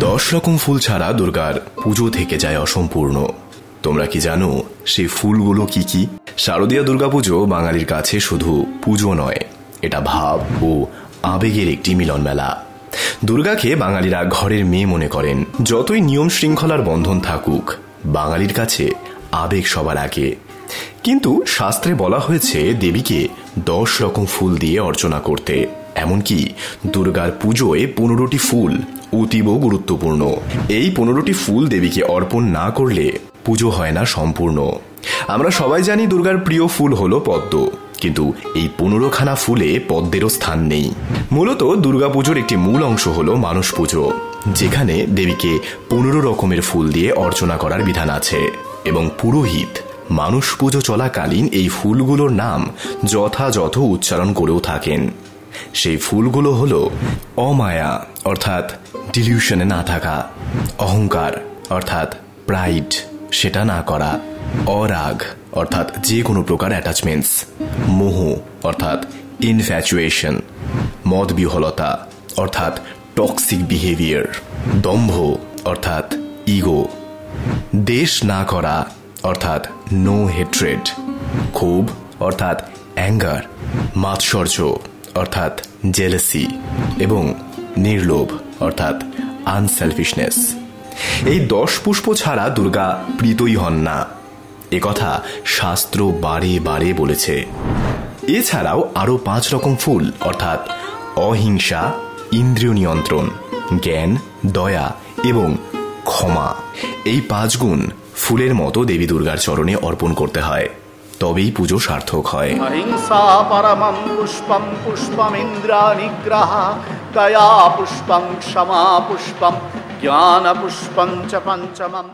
10 রকম ফুল ছাড়া দুর্গার পুজো থেকে যায় অসম্পূর্ণ। তোমরা কি জানো সেই ফুলগুলো কি কি? শারদীয় দুর্গাপুজো বাঙালির কাছে শুধু পুজো নয়, এটা ভাব ও আবেগের একটি মিলন মেলা। দুর্গাকে বাঙালিরা ঘরের মেয়ে মনে করেন। যতই নিয়ম শৃঙ্খলার বন্ধন থাকুক, বাঙালির কাছে আবেগ সবার আগে। কিন্তু শাস্ত্রে বলা হয়েছে দেবীকে 10 রকম ফুল দিয়ে অর্চনা করতে। এমনকি দুর্গার পুজোয় 15টি ফুল অতীব গুরুত্বপূর্ণ। এই 15টি ফুল দেবীকে অর্পণ না করলে পুজো হয় না সম্পূর্ণ। আমরা সবাই জানি দুর্গার প্রিয় ফুল হলো পদ্ম, কিন্তু এই 15খানা ফুলে পদ্মেরও স্থান নেই। মূলত দুর্গাপুজোর একটি মূল অংশ হলো মানুষ পুজো, যেখানে দেবীকে 15 রকমের ফুল দিয়ে অর্চনা করার বিধান আছে এবং পুরোহিত মানুষ পুজো চলাকালীন এই ফুলগুলোর নাম যথাযথ উচ্চারণ করেও থাকেন। সেই ফুলগুলো হলো অমায়া অর্থাৎ ডিলিউশনে না থাকা, অহংকার অর্থাৎ প্রাইড সেটা না করা, অরাগ অর্থাৎ যে কোনো প্রকার অ্যাটাচমেন্টস, মোহ অর্থাৎ ইনফ্যাচুয়েশন, মদ বিহলতা অর্থাৎ টক্সিক বিহেভিয়ার, দম্ভ অর্থাৎ ইগো, দেশ না করা অর্থাৎ নো হেট্রেড, ক্ষোভ অর্থাৎ অ্যাঙ্গার, মাৎসর্য অর্থাৎ জেলাসি এবং নির্লোভ অর্থাৎ আনসেলফিশনেস। এই 10 পুষ্প ছাড়া দুর্গা প্রীতই হন না, একথা শাস্ত্র বারে বারে বলেছে। এছাড়াও আরো 5 রকম ফুল অর্থাৎ অহিংসা, ইন্দ্রিয় নিয়ন্ত্রণ, জ্ঞান, দয়া এবং ক্ষমা, এই 5 গুণ ফুলের মতো দেবী দুর্গার চরণে অর্পণ করতে হয়, তবেই পুজো সার্থক হয়। অহিংসা পরমম পুষ্পম পুষ্পমিন্দ্রা নিগ্রহ, দয়া পুষ্পম, ক্ষমা পুষ্পম, জ্ঞান পুষ্পম চ পঞ্চমম।